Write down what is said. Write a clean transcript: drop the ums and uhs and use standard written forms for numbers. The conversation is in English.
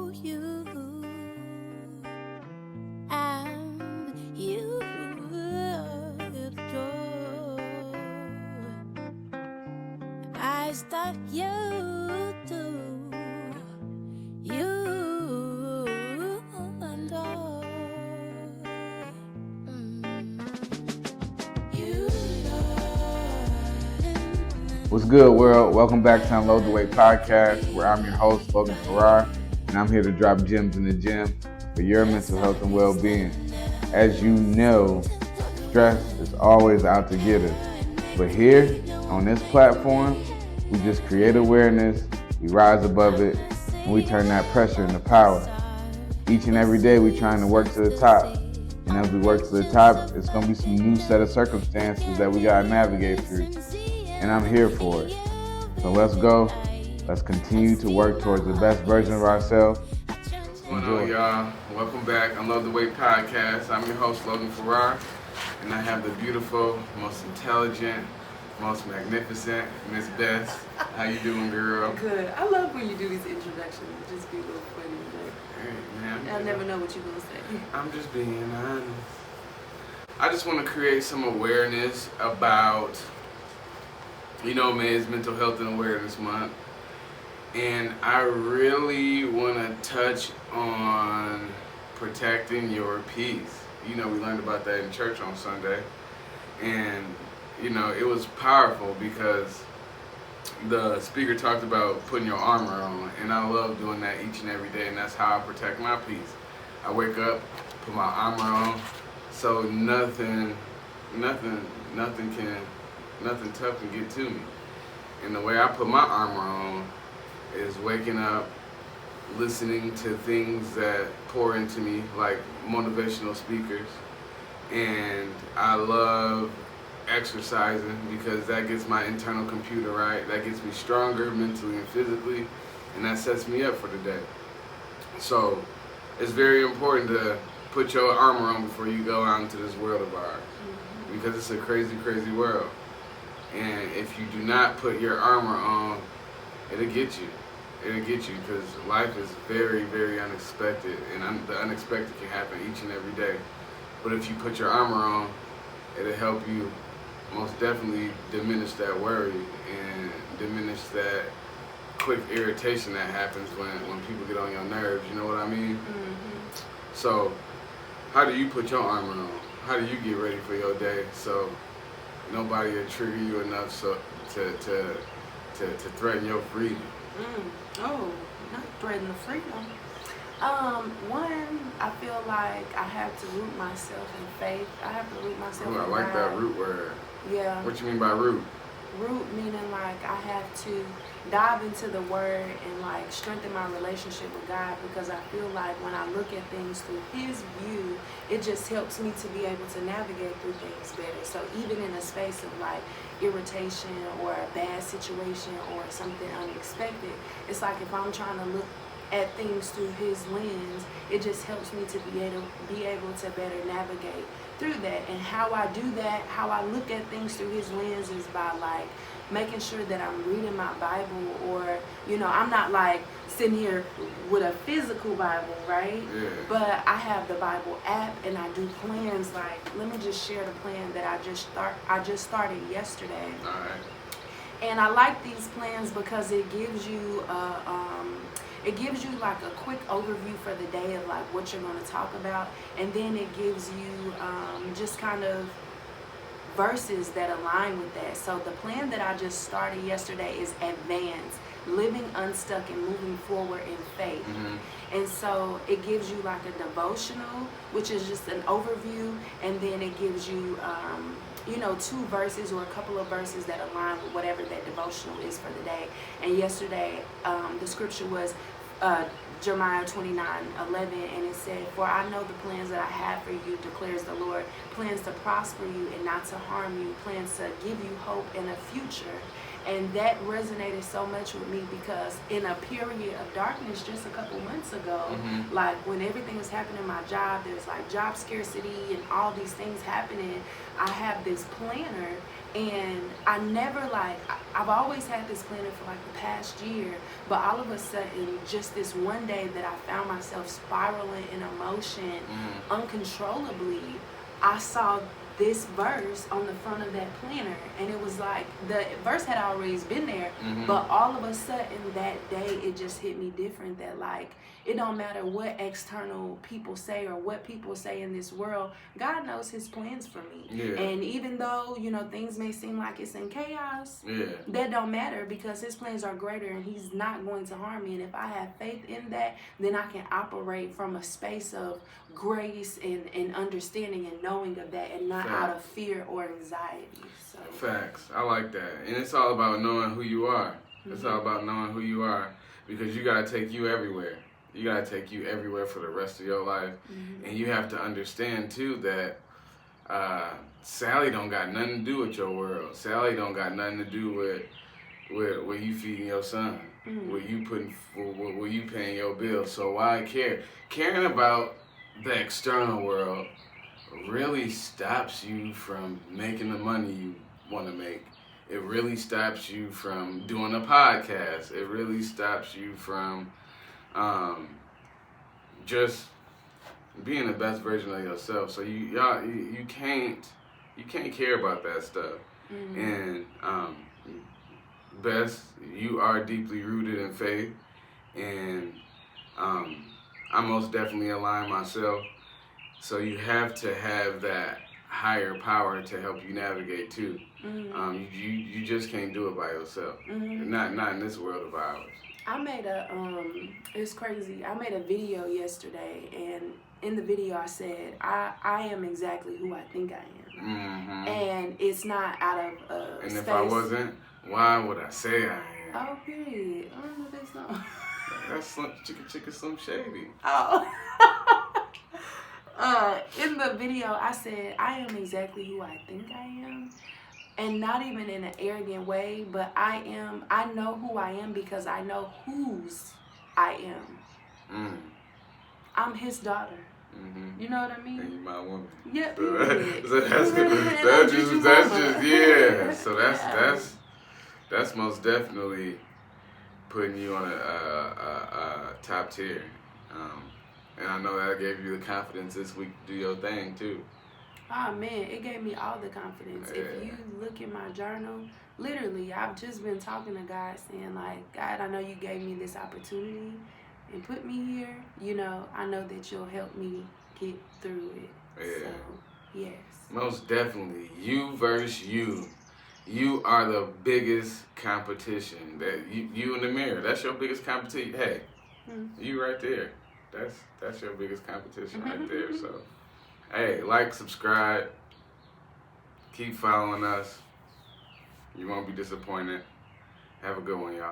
you. I'm you. I start you too. You and you. What's good, world? Welcome back to Unload the Weight Podcast, where I'm your host, Logan Farrar, and I'm here to drop gems in the gym for your mental health and well-being. As you know, stress is always out to get us. But here, on this platform, we just create awareness, we rise above it, and we turn that pressure into power. Each and every day, we're trying to work to the top. And as we work to the top, it's going to be some new set of circumstances that we got to navigate through. And I'm here for it. So let's go. Let's continue to work towards the best version of ourselves. What's going on, y'all? Welcome back. Unload the Weight Podcast. I'm your host, Logan Farrar, and I have the beautiful, most intelligent, most magnificent Miss Bess. How you doing, girl? Good. I love when you do these introductions. It just be a little funny. Hey, man. I never know what you're gonna say. I'm just being honest. I just want to create some awareness about, man, it's Mental Health and Awareness Month. And I really want to touch on protecting your peace. We learned about that in church on Sunday. And, it was powerful because the speaker talked about putting your armor on. And I love doing that each and every day. And that's how I protect my peace. I wake up, put my armor on, so nothing tough can get to me. And the way I put my armor on is waking up, listening to things that pour into me, like motivational speakers. And I love exercising because that gets my internal computer right. That gets me stronger mentally and physically, and that sets me up for the day. So it's very important to put your armor on before you go out into this world of ours, because it's a crazy, crazy world. And if you do not put your armor on, it'll get you. It'll get you because life is very, very unexpected, and the unexpected can happen each and every day. But if you put your armor on, it'll help you most definitely diminish that worry and diminish that quick irritation that happens when people get on your nerves. You know what I mean? Mm-hmm. So, how do you put your armor on? How do you get ready for your day so nobody will trigger you enough to threaten your freedom? Oh, not threaten the freedom. One, I feel like I have to root myself in faith. I have to root myself in God. I like that root word. Yeah. What you mean by root? Root meaning like I have to dive into the word and like strengthen my relationship with God, because I feel like when I look at things through His view, it just helps me to be able to navigate through things better. So even in a space of like irritation or a bad situation or something unexpected, it's like if I'm trying to look at things through His lens, it just helps me to be able to better navigate through that. And how I do that, how I look at things through His lens, is by like making sure that I'm reading my Bible, or I'm not like sitting here with a physical Bible, right? Yeah. But I have the Bible app, and I do plans. Like, let me just share the plan that I just started yesterday. All right. And I like these plans because it gives you like a quick overview for the day of like what you're going to talk about, and then it gives you just kind of verses that align with that. So the plan that I just started yesterday is Advance, Living Unstuck and Moving Forward in Faith. Mm-hmm. And so it gives you like a devotional, which is just an overview, and then it gives you 2 verses or a couple of verses that align with whatever that devotional is for the day. And yesterday, the scripture was Jeremiah 29:11, and it said, "For I know the plans that I have for you, declares the Lord, plans to prosper you and not to harm you, plans to give you hope and a future." And that resonated so much with me because in a period of darkness just a couple months ago, like when everything was happening in my job, there's like job scarcity and all these things happening, I have this planner And I never I've always had this planning for like the past year, but all of a sudden, just this one day that I found myself spiraling in emotion uncontrollably, I saw this verse on the front of that planner, and it was like the verse had always been there, but all of a sudden that day it just hit me different, that like it don't matter what external people say or what people say in this world, God knows his plans for me. And even though, you know, things may seem like it's in chaos, that don't matter, because his plans are greater and he's not going to harm me. And if I have faith in that, then I can operate from a space of grace and understanding and knowing of that, and not out of fear or anxiety. So Facts. I like that. And it's all about knowing who you are. It's all about knowing who you are, because you got to take you everywhere. You got to take you everywhere for the rest of your life. And you have to understand, too, that Sally don't got nothing to do with your world. Sally don't got nothing to do with where you feeding your son, where you paying your bills. So why care? Caring about the external world really stops you from making the money you want to make. It really stops you from doing a podcast. It really stops you from just being the best version of yourself. So you can't care about that stuff. And best, you are deeply rooted in faith, and I most definitely align myself. So you have to have that higher power to help you navigate too. You just can't do it by yourself. Not in this world of ours. I made it's crazy. I made a video yesterday, and in the video I said, I am exactly who I think I am. And it's not out of and space. If I wasn't, why would I say I am? Oh, period. I don't know this song. That's Slim Shady. Oh. In the video, I said, I am exactly who I think I am. And not even in an arrogant way, but I know who I am because I know whose I am. I'm his daughter. You know what I mean? And you my woman. Yeah. So that's just yeah. So that's most definitely putting you on a top tier. And I know that gave you the confidence this week to do your thing too. Oh man, it gave me all the confidence. Yeah. If you look in my journal, literally, I've just been talking to God, saying like, God, I know you gave me this opportunity and put me here. You know, I know that you'll help me get through it. Yeah. So, yes. Most definitely, you versus you. You are the biggest competition. That you in the mirror. That's your biggest competition. Hey, you right there. That's your biggest competition right there. So, hey, like, subscribe, keep following us. You won't be disappointed. Have a good one, y'all.